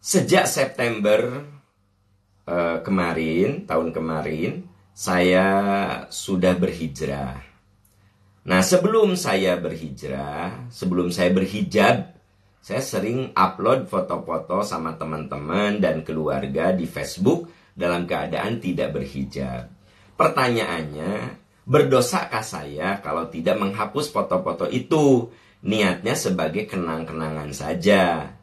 Sejak September tahun kemarin, saya sudah berhijrah. Nah, sebelum saya berhijab, saya sering upload foto-foto sama teman-teman dan keluarga di Facebook dalam keadaan tidak berhijab. Pertanyaannya, berdosakah saya kalau tidak menghapus foto-foto itu? Niatnya sebagai kenang-kenangan saja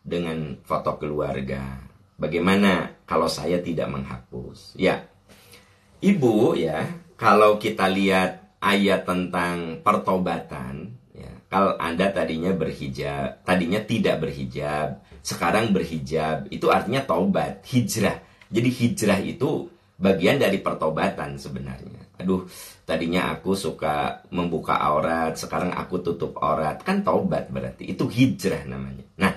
dengan foto keluarga. Bagaimana kalau saya tidak menghapus? Ya, Ibu ya, kalau kita lihat ayat tentang pertobatan, ya, kalau Anda tadinya tidak berhijab, sekarang berhijab, itu artinya taubat, hijrah. Jadi hijrah itu bagian dari pertobatan sebenarnya. Aduh, tadinya aku suka membuka aurat, sekarang aku tutup aurat. Kan taubat berarti, itu hijrah namanya. Nah,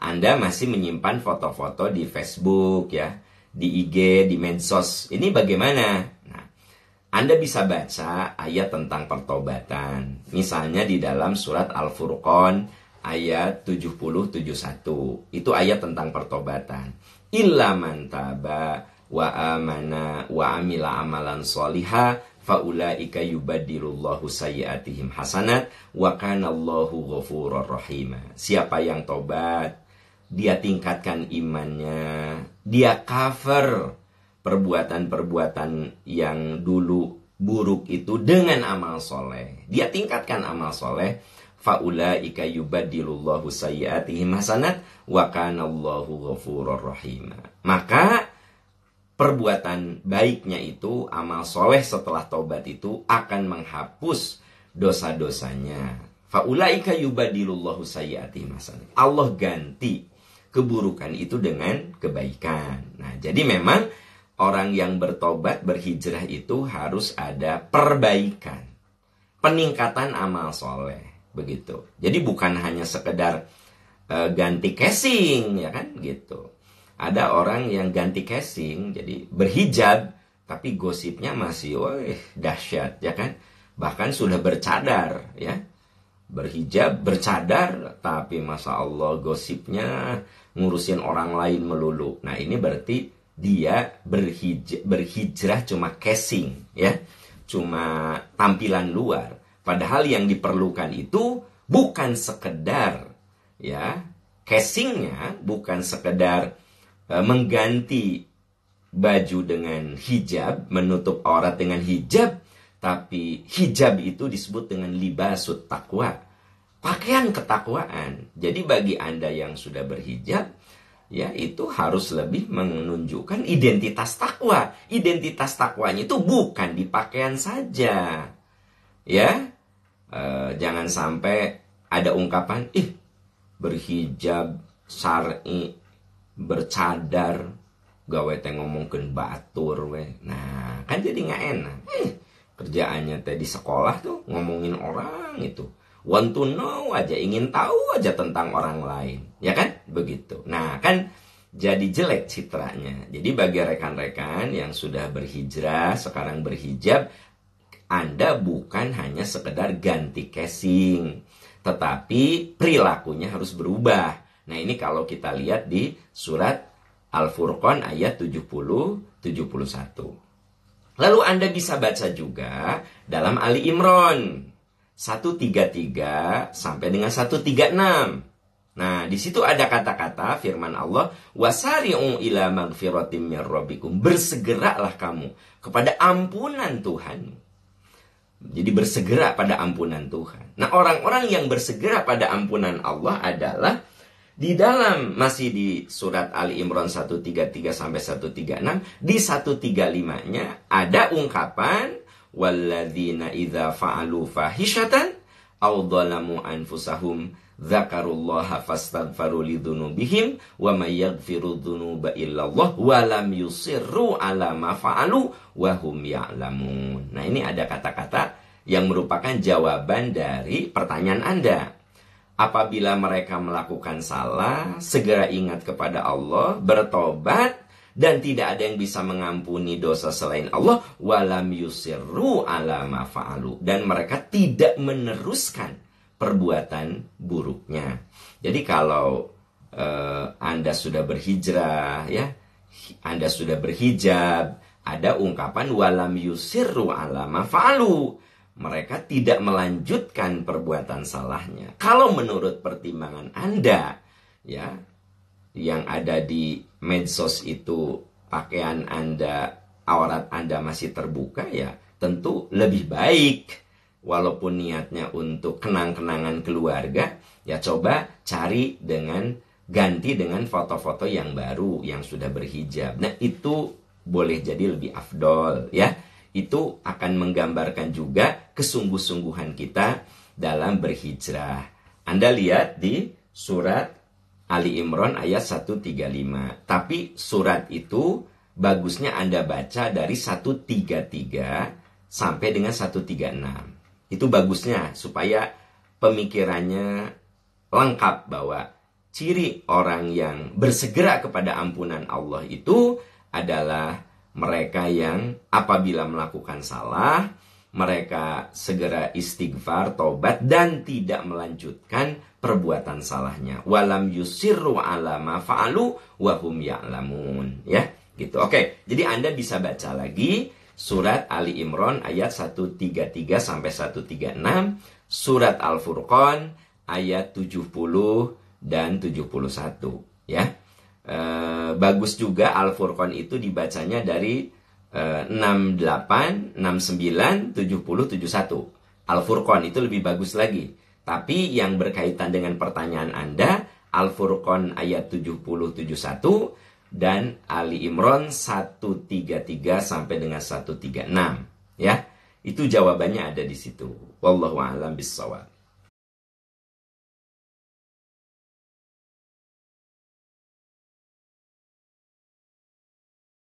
Anda masih menyimpan foto-foto di Facebook ya, di IG, di medsos. Ini bagaimana? Nah, Anda bisa baca ayat tentang pertobatan. Misalnya di dalam surat Al-Furqan ayat 70-71. Itu ayat tentang pertobatan. Illa man taba wa amana wa amila amalan sholiha faulaika yubaddilullahu sayyiatihim hasanat wa kanallahu ghafurur rahim. Siapa yang tobat, dia tingkatkan imannya, dia cover perbuatan-perbuatan yang dulu buruk itu dengan amal soleh. Dia tingkatkan amal soleh. Faulaika yubaddilullahu sayyiatihim hasanat wa kanallahu ghafurur rahim. Maka perbuatan baiknya itu, amal soleh setelah taubat itu akan menghapus dosa-dosanya. Faulaika yubaddilullahu sayyiatihim hasanat. Allah ganti keburukan itu dengan kebaikan. Nah, jadi memang orang yang bertobat, berhijrah itu harus ada perbaikan, peningkatan amal soleh, begitu. Jadi bukan hanya sekedar ganti casing, ya kan, gitu. Ada orang yang ganti casing, jadi berhijab, tapi gosipnya masih, dahsyat, ya kan. Bahkan sudah bercadar, ya. Berhijab, bercadar, tapi Masya Allah gosipnya ngurusin orang lain melulu. Nah, ini berarti dia berhijrah cuma casing, ya, cuma tampilan luar. Padahal yang diperlukan itu bukan sekedar, ya, casingnya bukan sekedar mengganti baju dengan hijab, menutup aurat dengan hijab, tapi hijab itu disebut dengan libasut taqwa, pakaian ketakwaan. Jadi bagi Anda yang sudah berhijab, ya, itu harus lebih menunjukkan identitas takwa. Identitas takwanya itu bukan di pakaian saja, ya. Jangan sampai ada ungkapan, berhijab syar'i, bercadar, gawe teh ngomongkeun batur we. Nah, kan jadi nggak enak. Kerjaannya teh di sekolah tuh ngomongin orang itu. Want to know aja, ingin tahu aja tentang orang lain, ya kan? Begitu. Nah, kan jadi jelek citranya. Jadi bagi rekan-rekan yang sudah berhijrah, sekarang berhijab, Anda bukan hanya sekedar ganti casing, tetapi perilakunya harus berubah. Nah, ini kalau kita lihat di surat Al-Furqan ayat 70-71. Lalu Anda bisa baca juga dalam Ali Imran 133 sampai dengan 136. Nah, di situ ada kata-kata firman Allah, wasari'u ila magfiratim mir rabbikum. Bersegeralah kamu kepada ampunan Tuhan. Jadi bersegera pada ampunan Tuhan. Nah, orang-orang yang bersegera pada ampunan Allah adalah di dalam, masih di surat Ali Imran 133 sampai 136, di 135-nya ada ungkapan walladzina idza fa'alu fahishatan aw dhalamu anfusahum dzakarullaha fastaghfaru lidzunubihim wa may yaghfiru dzunuba illallah wa lam yusirru ala ma fa'alu wa hum ya'lamun. Nah, ini ada kata-kata yang merupakan jawaban dari pertanyaan Anda. Apabila mereka melakukan salah, segera ingat kepada Allah, bertobat, dan tidak ada yang bisa mengampuni dosa selain Allah, walam yusirru ala ma fa'alu, dan mereka tidak meneruskan perbuatan buruknya. Jadi kalau Anda sudah berhijrah, ya, Anda sudah berhijab. Ada ungkapan walam yusirru ala ma fa'alu. Mereka tidak melanjutkan perbuatan salahnya. Kalau menurut pertimbangan Anda, ya, yang ada di medsos itu pakaian Anda, aurat Anda masih terbuka, ya tentu lebih baik. Walaupun niatnya untuk kenang-kenangan keluarga, ya coba cari ganti dengan foto-foto yang baru, yang sudah berhijab. Nah, itu boleh jadi lebih afdol, ya. Itu akan menggambarkan juga kesungguh-sungguhan kita dalam berhijrah. Anda lihat di surat Ali Imran ayat 135. Tapi surat itu bagusnya Anda baca dari 133 sampai dengan 136. Itu bagusnya supaya pemikirannya lengkap bahwa ciri orang yang bersegera kepada ampunan Allah itu adalah mereka yang apabila melakukan salah, mereka segera istighfar, taubat, dan tidak melanjutkan perbuatan salahnya. Walam yusirru ala ma fa'alu wa hum ya'lamun. Ya, gitu. Oke, jadi Anda bisa baca lagi surat Ali Imran ayat 133 sampai 136, surat Al-Furqan ayat 70 dan 71, ya. Bagus juga Al-Furqan itu dibacanya dari 68, 69, 70, 71. Al-Furqan itu lebih bagus lagi. Tapi yang berkaitan dengan pertanyaan Anda, Al-Furqan ayat 70, 71 dan Ali Imran 133 sampai dengan 136, ya. Itu jawabannya ada di situ. Wallahu a'lam bishawab.